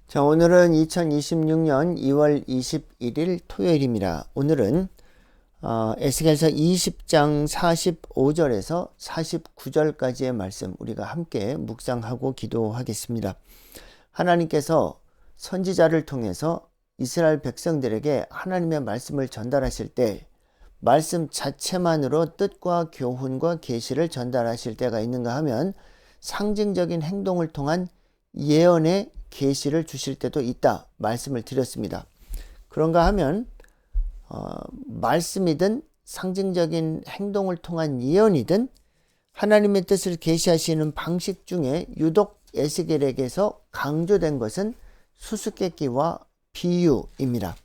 자, 오늘은 2026년 2월 21일 토요일입니다. 오늘은 에스겔서 20장 45절에서 49절까지의 말씀 우리가 함께 묵상하고 기도하겠습니다. 하나님께서 선지자를 통해서 이스라엘 백성들에게 하나님의 말씀을 전달하실 때 말씀 자체만으로 뜻과 교훈과 계시를 전달하실 때가 있는가 하면 상징적인 행동을 통한 예언의 계시를 주실 때도 있다 말씀을 드렸습니다. 그런가 하면 말씀이든 상징적인 행동을 통한 예언이든 하나님의 뜻을 계시하시는 방식 중에 유독 에스겔에게서 강조된 것은 수수께끼와 비유입니다.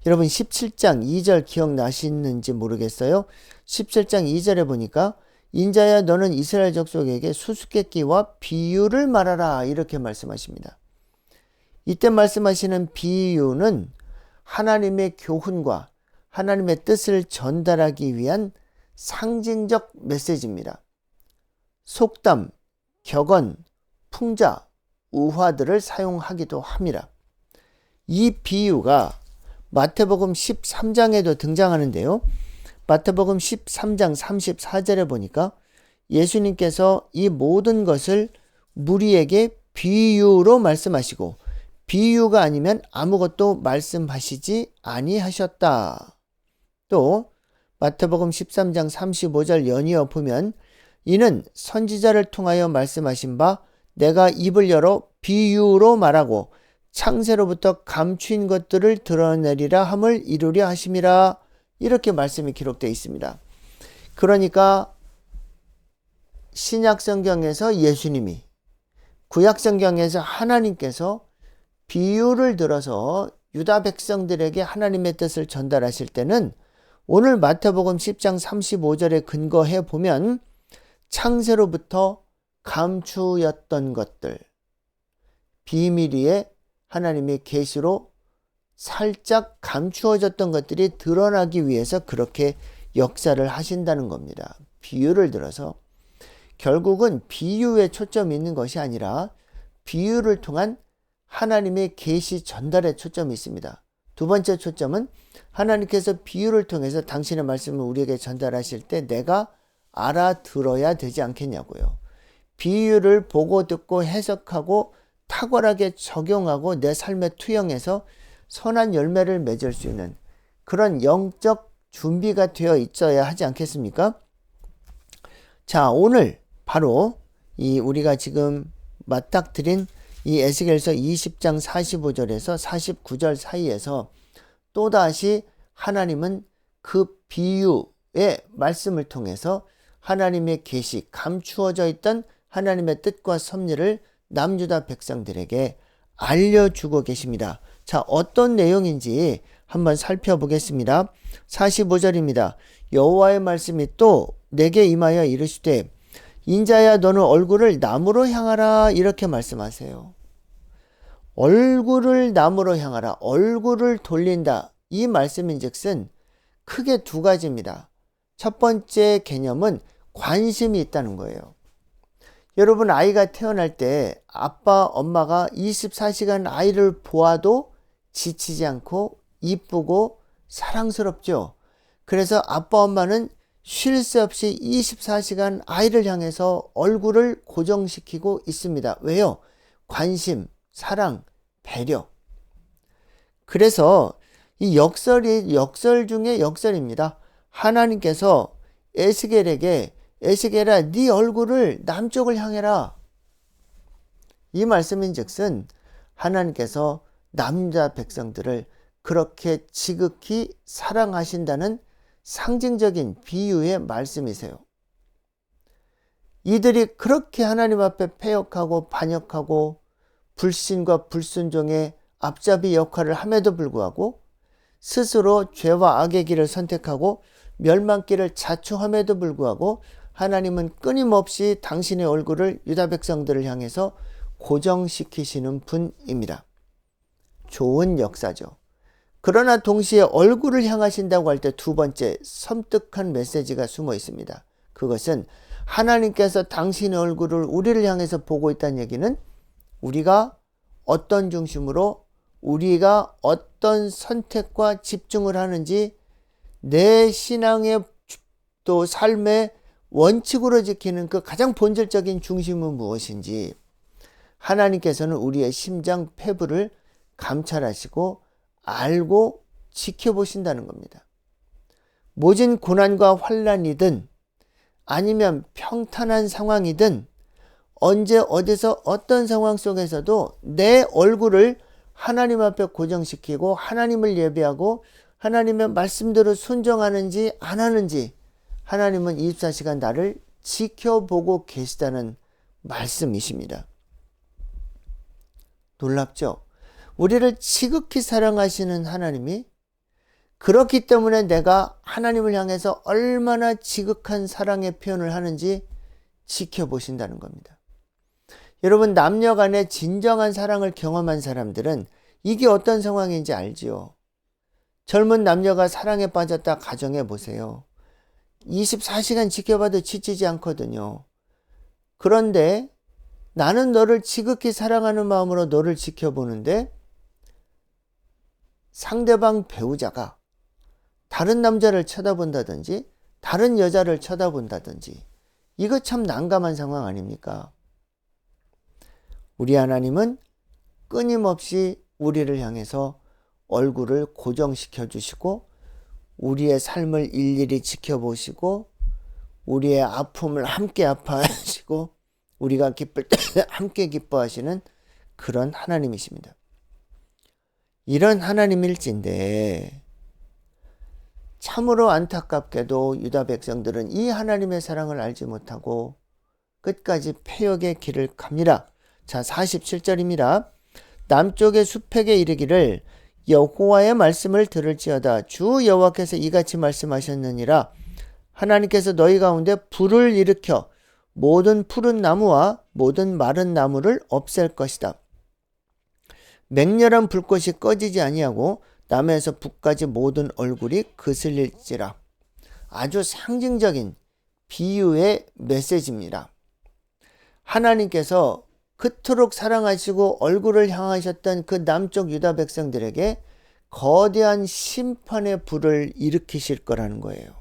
여러분 17장 2절 기억나시는지 모르겠어요. 17장 2절에 보니까 인자야 너는 이스라엘 족속에게 수수께끼와 비유를 말하라 이렇게 말씀하십니다. 이때 말씀하시는 비유는 하나님의 교훈과 하나님의 뜻을 전달하기 위한 상징적 메시지입니다. 속담, 격언, 풍자, 우화들을 사용하기도 합니다. 이 비유가 마태복음 13장에도 등장하는데요. 마태복음 13장 34절에 보니까 예수님께서 이 모든 것을 무리에게 비유로 말씀하시고 비유가 아니면 아무것도 말씀하시지 아니하셨다. 또 마태복음 13장 35절 연이어 보면 이는 선지자를 통하여 말씀하신 바 내가 입을 열어 비유로 말하고 창세로부터 감추인 것들을 드러내리라 함을 이루려 하심이라 이렇게 말씀이 기록되어 있습니다. 그러니까 신약성경에서 예수님이 구약성경에서 하나님께서 비유를 들어서 유다 백성들에게 하나님의 뜻을 전달하실 때는 오늘 마태복음 10장 35절에 근거해 보면 창세로부터 감추였던 것들, 비밀 위에 하나님의 계시로 살짝 감추어졌던 것들이 드러나기 위해서 그렇게 역사를 하신다는 겁니다. 비유를 들어서 결국은 비유에 초점이 있는 것이 아니라 비유를 통한 하나님의 계시 전달에 초점이 있습니다. 두 번째 초점은 하나님께서 비유를 통해서 당신의 말씀을 우리에게 전달하실 때 내가 알아들어야 되지 않겠냐고요. 비유를 보고 듣고 해석하고 탁월하게 적용하고 내 삶에 투영해서 선한 열매를 맺을 수 있는 그런 영적 준비가 되어 있어야 하지 않겠습니까? 자, 오늘 바로 이 우리가 지금 맞닥뜨린 이 에스겔서 20장 45절에서 49절 사이에서 또다시 하나님은 그 비유의 말씀을 통해서 하나님의 계시, 감추어져 있던 하나님의 뜻과 섭리를 남유다 백성들에게 알려주고 계십니다. 자, 어떤 내용인지 한번 살펴보겠습니다. 45절입니다. 여호와의 말씀이 또 내게 임하여 이르시되 인자야 너는 얼굴을 남으로 향하라 이렇게 말씀하세요. 얼굴을 남으로 향하라, 얼굴을 돌린다 이 말씀인즉슨 크게 두 가지입니다. 첫 번째 개념은 관심이 있다는 거예요. 여러분 아이가 태어날 때 아빠 엄마가 24시간 아이를 보아도 지치지 않고 이쁘고 사랑스럽죠. 그래서 아빠 엄마는 쉴 새 없이 24시간 아이를 향해서 얼굴을 고정시키고 있습니다. 왜요? 관심, 사랑, 배려. 그래서 이 역설이 역설 중에 역설입니다. 하나님께서 에스겔에게 에스겔아 네 얼굴을 남쪽을 향해라. 이 말씀인즉슨 하나님께서 남자 백성들을 그렇게 지극히 사랑하신다는 상징적인 비유의 말씀이세요. 이들이 그렇게 하나님 앞에 패역하고 반역하고 불신과 불순종의 앞잡이 역할을 함에도 불구하고 스스로 죄와 악의 길을 선택하고 멸망길을 자초함에도 불구하고 하나님은 끊임없이 당신의 얼굴을 유다 백성들을 향해서 고정시키시는 분입니다. 좋은 역사죠. 그러나 동시에 얼굴을 향하신다고 할 때 두 번째 섬뜩한 메시지가 숨어 있습니다. 그것은 하나님께서 당신의 얼굴을 우리를 향해서 보고 있다는 얘기는 우리가 어떤 중심으로 우리가 어떤 선택과 집중을 하는지 내 신앙의 또 삶의 원칙으로 지키는 그 가장 본질적인 중심은 무엇인지 하나님께서는 우리의 심장 폐부를 감찰하시고 알고 지켜보신다는 겁니다. 모진 고난과 환난이든 아니면 평탄한 상황이든 언제 어디서 어떤 상황 속에서도 내 얼굴을 하나님 앞에 고정시키고 하나님을 예배하고 하나님의 말씀대로 순종하는지 안 하는지 하나님은 24시간 나를 지켜보고 계시다는 말씀이십니다. 놀랍죠? 우리를 지극히 사랑하시는 하나님이 그렇기 때문에 내가 하나님을 향해서 얼마나 지극한 사랑의 표현을 하는지 지켜보신다는 겁니다. 여러분, 남녀 간의 진정한 사랑을 경험한 사람들은 이게 어떤 상황인지 알지요. 젊은 남녀가 사랑에 빠졌다 가정해 보세요. 24시간 지켜봐도 지치지 않거든요. 그런데 나는 너를 지극히 사랑하는 마음으로 너를 지켜보는데 상대방 배우자가 다른 남자를 쳐다본다든지 다른 여자를 쳐다본다든지 이거 참 난감한 상황 아닙니까? 우리 하나님은 끊임없이 우리를 향해서 얼굴을 고정시켜 주시고 우리의 삶을 일일이 지켜보시고 우리의 아픔을 함께 아파하시고 우리가 기쁠 때 함께 기뻐하시는 그런 하나님이십니다. 이런 하나님일진데 참으로 안타깝게도 유다 백성들은 이 하나님의 사랑을 알지 못하고 끝까지 패역의 길을 갑니다. 자, 47절입니다. 남쪽의 숲에게 이르기를 여호와의 말씀을 들을지어다. 주 여호와께서 이같이 말씀하셨느니라. 하나님께서 너희 가운데 불을 일으켜 모든 푸른 나무와 모든 마른 나무를 없앨 것이다. 맹렬한 불꽃이 꺼지지 아니하고 남에서 북까지 모든 얼굴이 그슬릴지라. 아주 상징적인 비유의 메시지입니다. 하나님께서 그토록 사랑하시고 얼굴을 향하셨던 그 남쪽 유다 백성들에게 거대한 심판의 불을 일으키실 거라는 거예요.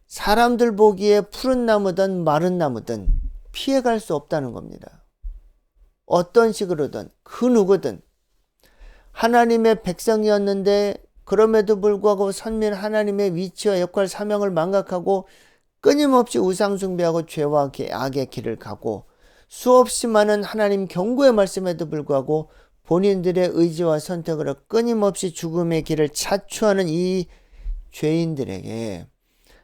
사람들 보기에 푸른 나무든 마른 나무든 피해갈 수 없다는 겁니다. 어떤 식으로든 그 누구든 하나님의 백성이었는데 그럼에도 불구하고 선민 하나님의 위치와 역할 사명을 망각하고 끊임없이 우상 숭배하고 죄와 악의 길을 가고 수없이 많은 하나님 경고의 말씀에도 불구하고 본인들의 의지와 선택으로 끊임없이 죽음의 길을 자초하는 이 죄인들에게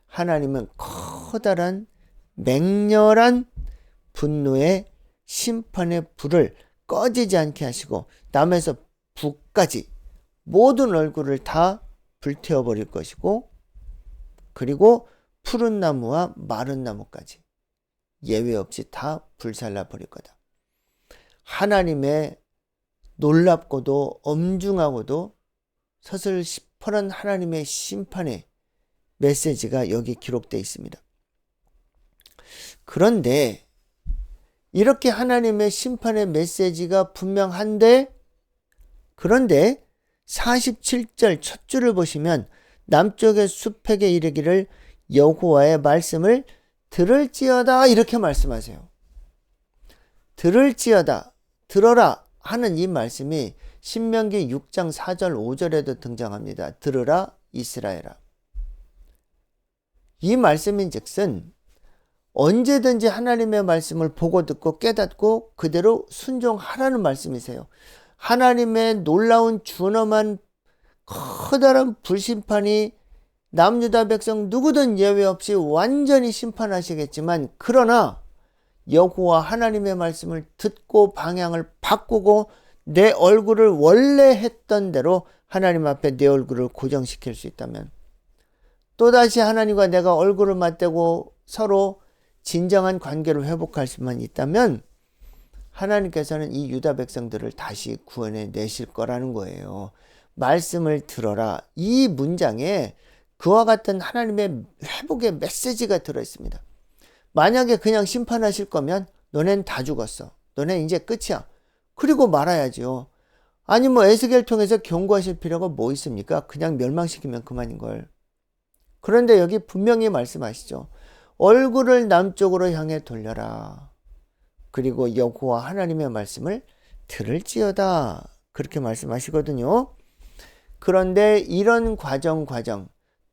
하나님은 커다란 맹렬한 분노의 심판의 불을 꺼지지 않게 하시고 남에서 북까지 모든 얼굴을 다 불태워버릴 것이고 그리고 푸른 나무와 마른 나무까지 예외 없이 다 불살라 버릴 거다. 하나님의 놀랍고도 엄중하고도 서슬 시퍼런 하나님의 심판의 메시지가 여기 기록되어 있습니다. 그런데 이렇게 하나님의 심판의 메시지가 분명한데 그런데 47절 첫 줄을 보시면 남쪽의 숲에게 이르기를 여호와의 말씀을 들을지어다 이렇게 말씀하세요. 들을지어다, 들어라 하는 이 말씀이 신명기 6장 4절 5절에도 등장합니다. 들으라 이스라엘아. 이 말씀인즉슨 언제든지 하나님의 말씀을 보고 듣고 깨닫고 그대로 순종하라는 말씀이세요. 하나님의 놀라운 준엄한 커다란 불심판이 남유다 백성 누구든 예외 없이 완전히 심판하시겠지만 그러나 여호와 하나님의 말씀을 듣고 방향을 바꾸고 내 얼굴을 원래 했던 대로 하나님 앞에 내 얼굴을 고정시킬 수 있다면 또다시 하나님과 내가 얼굴을 맞대고 서로 진정한 관계를 회복할 수만 있다면 하나님께서는 이 유다 백성들을 다시 구원해 내실 거라는 거예요. 말씀을 들어라. 이 문장에 그와 같은 하나님의 회복의 메시지가 들어있습니다. 만약에 그냥 심판하실 거면 너넨 다 죽었어. 너넨 이제 끝이야. 그리고 말아야죠. 아니 뭐 에스겔 통해서 경고하실 필요가 뭐 있습니까? 그냥 멸망시키면 그만인걸. 그런데 여기 분명히 말씀하시죠. 얼굴을 남쪽으로 향해 돌려라. 그리고 여호와 하나님의 말씀을 들을지어다. 그렇게 말씀하시거든요. 그런데 이런 과정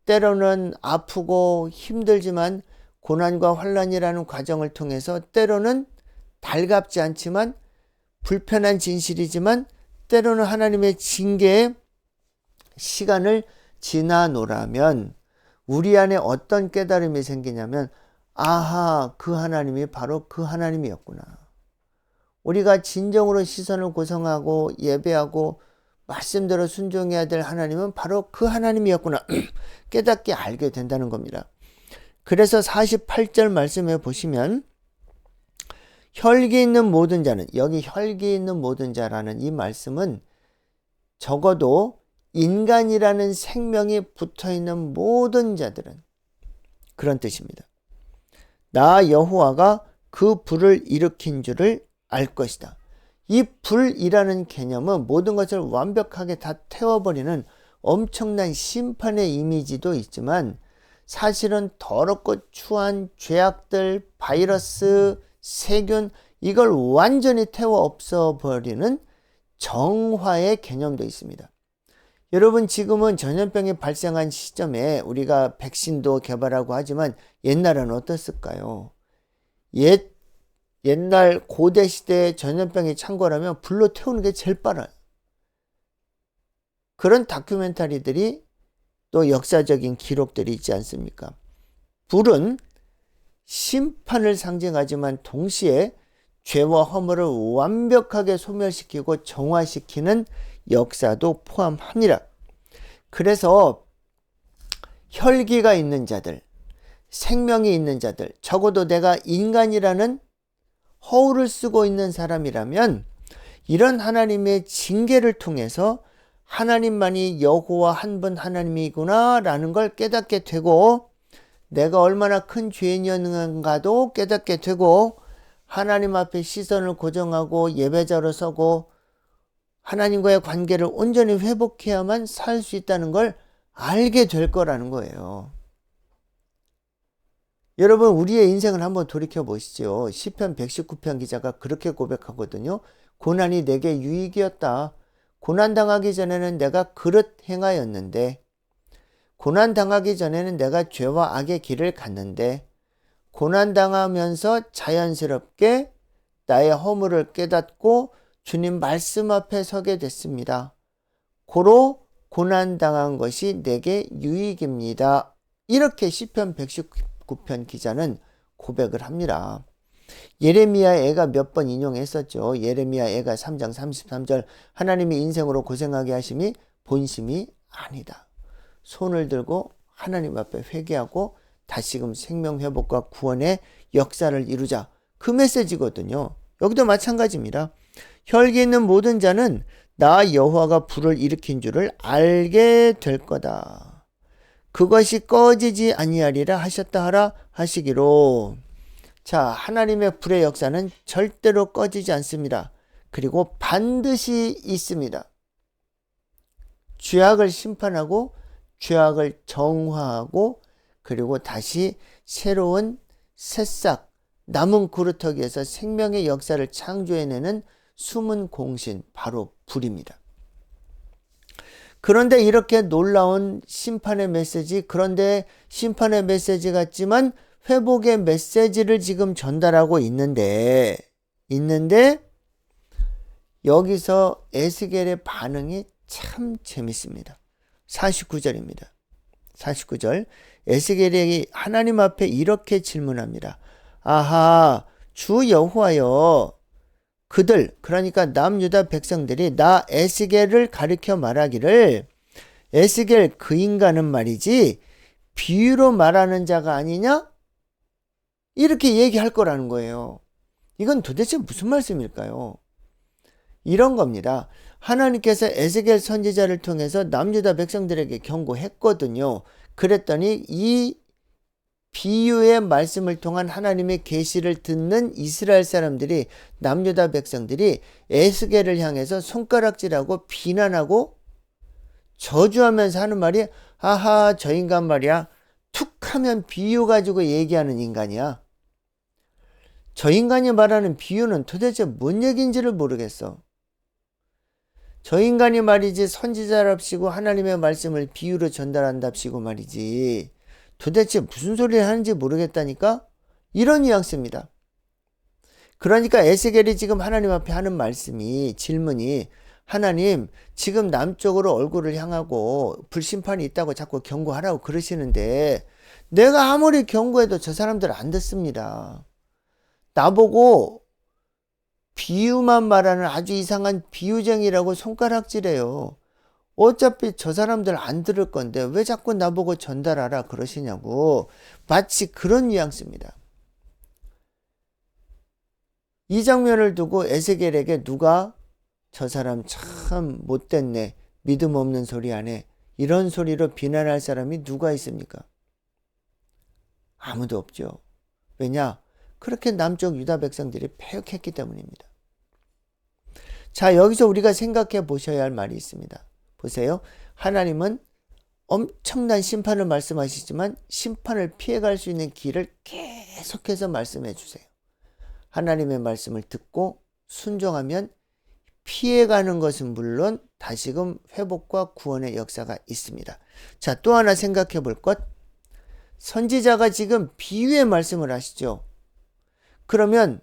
때로는 아프고 힘들지만 고난과 환난이라는 과정을 통해서 때로는 달갑지 않지만 불편한 진실이지만 때로는 하나님의 징계의 시간을 지나노라면 우리 안에 어떤 깨달음이 생기냐면 아하, 그 하나님이 바로 그 하나님이었구나. 우리가 진정으로 시선을 고정하고 예배하고 말씀대로 순종해야 될 하나님은 바로 그 하나님이었구나. 깨닫게 알게 된다는 겁니다. 그래서 48절 말씀에 보시면 혈기 있는 모든 자는, 여기 혈기 있는 모든 자라는 이 말씀은 적어도 인간이라는 생명이 붙어있는 모든 자들은 그런 뜻입니다. 나 여호와가 그 불을 일으킨 줄을 알 것이다. 이 불이라는 개념은 모든 것을 완벽하게 다 태워버리는 엄청난 심판의 이미지도 있지만 사실은 더럽고 추한 죄악들, 바이러스, 세균 이걸 완전히 태워 없어버리는 정화의 개념도 있습니다. 여러분 지금은 전염병이 발생한 시점에 우리가 백신도 개발하고 하지만 옛날은 어땠을까요? 옛날 고대 시대에 전염병이 창궐하면 불로 태우는 게 제일 빨라요. 그런 다큐멘터리들이 또 역사적인 기록들이 있지 않습니까? 불은 심판을 상징하지만 동시에 죄와 허물을 완벽하게 소멸시키고 정화시키는 역사도 포함합니다. 그래서 혈기가 있는 자들, 생명이 있는 자들, 적어도 내가 인간이라는 허울을 쓰고 있는 사람이라면 이런 하나님의 징계를 통해서 하나님만이 여호와 한 분 하나님이구나 라는 걸 깨닫게 되고 내가 얼마나 큰 죄인이었는가도 깨닫게 되고 하나님 앞에 시선을 고정하고 예배자로 서고 하나님과의 관계를 온전히 회복해야만 살 수 있다는 걸 알게 될 거라는 거예요. 여러분 우리의 인생을 한번 돌이켜 보시죠. 시편 119편 기자가 그렇게 고백하거든요. 고난이 내게 유익이었다. 고난당하기 전에는 내가 그릇 행하였는데 고난당하기 전에는 내가 죄와 악의 길을 갔는데 고난당하면서 자연스럽게 나의 허물을 깨닫고 주님 말씀 앞에 서게 됐습니다. 고로 고난당한 것이 내게 유익입니다. 이렇게 시편 119편 기자는 고백을 합니다. 예레미야 애가 몇 번 인용했었죠. 예레미야 애가 3장 33절 하나님이 인생으로 고생하게 하심이 본심이 아니다. 손을 들고 하나님 앞에 회개하고 다시금 생명회복과 구원의 역사를 이루자. 그 메시지거든요. 여기도 마찬가지입니다. 혈기 있는 모든 자는 나 여호와가 불을 일으킨 줄을 알게 될 거다. 그것이 꺼지지 아니하리라 하셨다 하라 하시기로. 자, 하나님의 불의 역사는 절대로 꺼지지 않습니다. 그리고 반드시 있습니다. 죄악을 심판하고 죄악을 정화하고 그리고 다시 새로운 새싹 남은 그루터기에서 생명의 역사를 창조해내는 숨은 공신 바로 불입니다. 그런데 이렇게 놀라운 심판의 메시지, 그런데 심판의 메시지 같지만 회복의 메시지를 지금 전달하고 있는데 여기서 에스겔의 반응이 참 재밌습니다. 49절입니다. 49절 에스겔이 하나님 앞에 이렇게 질문합니다. 아하, 주 여호와여, 그들 그러니까 남유다 백성들이 나 에스겔을 가리켜 말하기를 에스겔 그 인간은 말이지 비유로 말하는 자가 아니냐? 이렇게 얘기할 거라는 거예요. 이건 도대체 무슨 말씀일까요? 이런 겁니다. 하나님께서 에스겔 선지자를 통해서 남유다 백성들에게 경고했거든요. 그랬더니 이 비유의 말씀을 통한 하나님의 계시를 듣는 이스라엘 사람들이, 남유다 백성들이 에스겔을 향해서 손가락질하고 비난하고 저주하면서 하는 말이, 아하, 저 인간 말이야, 툭 하면 비유 가지고 얘기하는 인간이야. 저 인간이 말하는 비유는 도대체 뭔 얘기인지를 모르겠어. 저 인간이 말이지 선지자랍시고 하나님의 말씀을 비유로 전달한답시고 말이지 도대체 무슨 소리를 하는지 모르겠다니까? 이런 뉘앙스입니다. 그러니까 에스겔이 지금 하나님 앞에 하는 말씀이, 질문이, 하나님 지금 남쪽으로 얼굴을 향하고 불심판이 있다고 자꾸 경고하라고 그러시는데 내가 아무리 경고해도 저 사람들 안 듣습니다. 나보고 비유만 말하는 아주 이상한 비유쟁이라고 손가락질해요. 어차피 저 사람들 안 들을 건데 왜 자꾸 나보고 전달하라 그러시냐고. 마치 그런 뉘앙스입니다. 이 장면을 두고 에스겔에게 누가 저 사람 참 못됐네, 믿음 없는 소리 하네, 이런 소리로 비난할 사람이 누가 있습니까? 아무도 없죠. 왜냐? 그렇게 남쪽 유다 백성들이 패역했기 때문입니다. 자, 여기서 우리가 생각해 보셔야 할 말이 있습니다. 보세요. 하나님은 엄청난 심판을 말씀하시지만 심판을 피해갈 수 있는 길을 계속해서 말씀해 주세요. 하나님의 말씀을 듣고 순종하면 피해가는 것은 물론 다시금 회복과 구원의 역사가 있습니다. 자, 또 하나 생각해 볼 것. 선지자가 지금 비유의 말씀을 하시죠. 그러면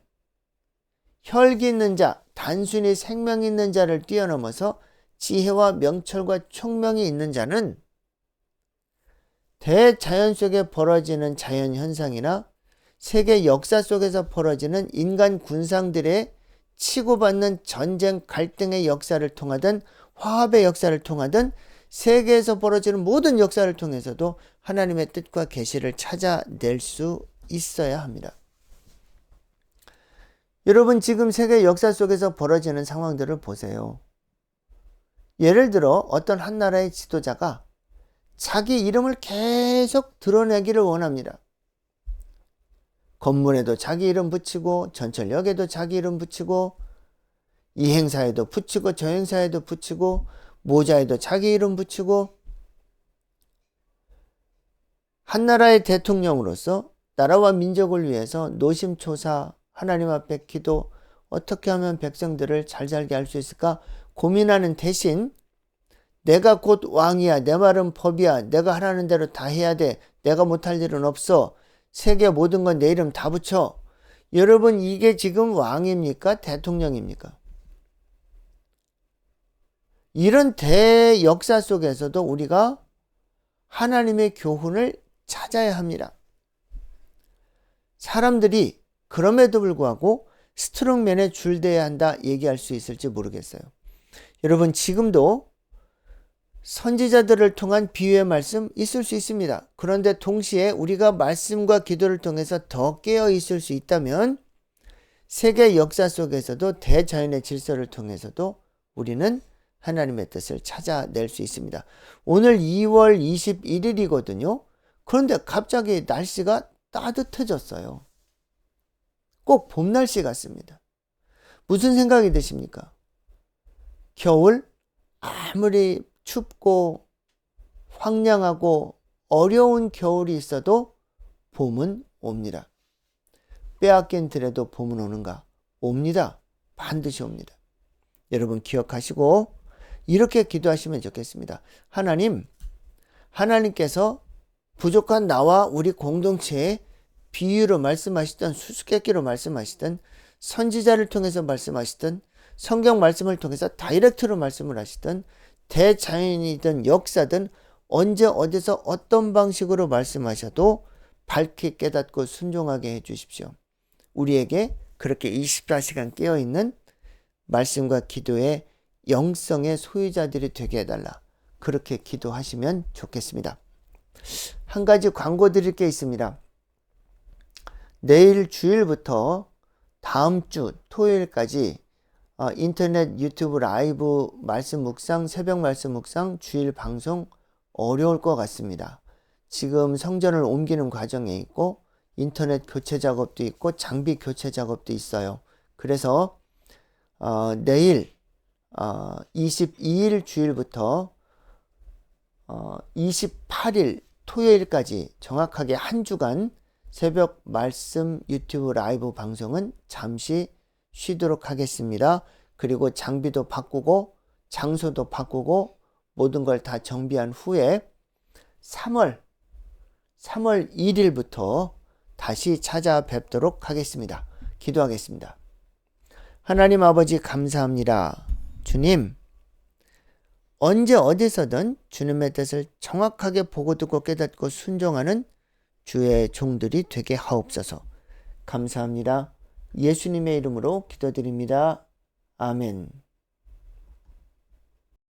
혈기 있는 자, 단순히 생명 있는 자를 뛰어넘어서 지혜와 명철과 총명이 있는 자는 대자연 속에 벌어지는 자연현상이나 세계 역사 속에서 벌어지는 인간 군상들의 치고받는 전쟁, 갈등의 역사를 통하든 화합의 역사를 통하든 세계에서 벌어지는 모든 역사를 통해서도 하나님의 뜻과 계시를 찾아낼 수 있어야 합니다. 여러분, 지금 세계 역사 속에서 벌어지는 상황들을 보세요. 예를 들어 어떤 한 나라의 지도자가 자기 이름을 계속 드러내기를 원합니다. 건물에도 자기 이름 붙이고 전철역에도 자기 이름 붙이고 이 행사에도 붙이고 저 행사에도 붙이고 모자에도 자기 이름 붙이고, 한 나라의 대통령으로서 나라와 민족을 위해서 노심초사, 하나님 앞에 기도, 어떻게 하면 백성들을 잘 살게 할 수 있을까 고민하는 대신 내가 곧 왕이야, 내 말은 법이야, 내가 하라는 대로 다 해야 돼, 내가 못할 일은 없어, 세계 모든 건 내 이름 다 붙여. 여러분, 이게 지금 왕입니까? 대통령입니까? 이런 대역사 속에서도 우리가 하나님의 교훈을 찾아야 합니다. 사람들이 그럼에도 불구하고 스트롱맨에 줄대야 한다 얘기할 수 있을지 모르겠어요. 여러분, 지금도 선지자들을 통한 비유의 말씀 있을 수 있습니다. 그런데 동시에 우리가 말씀과 기도를 통해서 더 깨어 있을 수 있다면 세계 역사 속에서도 대자연의 질서를 통해서도 우리는 하나님의 뜻을 찾아낼 수 있습니다. 오늘 2월 21일이거든요. 그런데 갑자기 날씨가 따뜻해졌어요. 꼭 봄 날씨 같습니다. 무슨 생각이 드십니까? 겨울 아무리 춥고 황량하고 어려운 겨울이 있어도 봄은 옵니다. 빼앗긴 들에도 봄은 오는가? 옵니다. 반드시 옵니다. 여러분 기억하시고 이렇게 기도하시면 좋겠습니다. 하나님께서 부족한 나와 우리 공동체에 비유로 말씀하시던, 수수께끼로 말씀하시던, 선지자를 통해서 말씀하시던, 성경 말씀을 통해서 다이렉트로 말씀을 하시던, 대자연이든 역사든 언제 어디서 어떤 방식으로 말씀하셔도 밝게 깨닫고 순종하게 해주십시오. 우리에게 그렇게 24시간 깨어있는 말씀과 기도의 영성의 소유자들이 되게 해달라. 그렇게 기도하시면 좋겠습니다. 한 가지 광고 드릴 게 있습니다. 내일 주일부터 다음 주 토요일까지 인터넷 유튜브 라이브 말씀 묵상, 새벽 말씀 묵상, 주일 방송 어려울 것 같습니다. 지금 성전을 옮기는 과정에 있고 인터넷 교체 작업도 있고 장비 교체 작업도 있어요. 그래서 내일 22일 주일부터 28일 토요일까지 정확하게 한 주간 새벽 말씀 유튜브 라이브 방송은 잠시 쉬도록 하겠습니다. 그리고 장비도 바꾸고 장소도 바꾸고 모든 걸 다 정비한 후에 3월 1일부터 다시 찾아뵙도록 하겠습니다. 기도하겠습니다. 하나님 아버지 감사합니다. 주님, 언제 어디서든 주님의 뜻을 정확하게 보고 듣고 깨닫고 순종하는 주의 종들이 되게 하옵소서. 감사합니다. 예수님의 이름으로 기도드립니다. 아멘.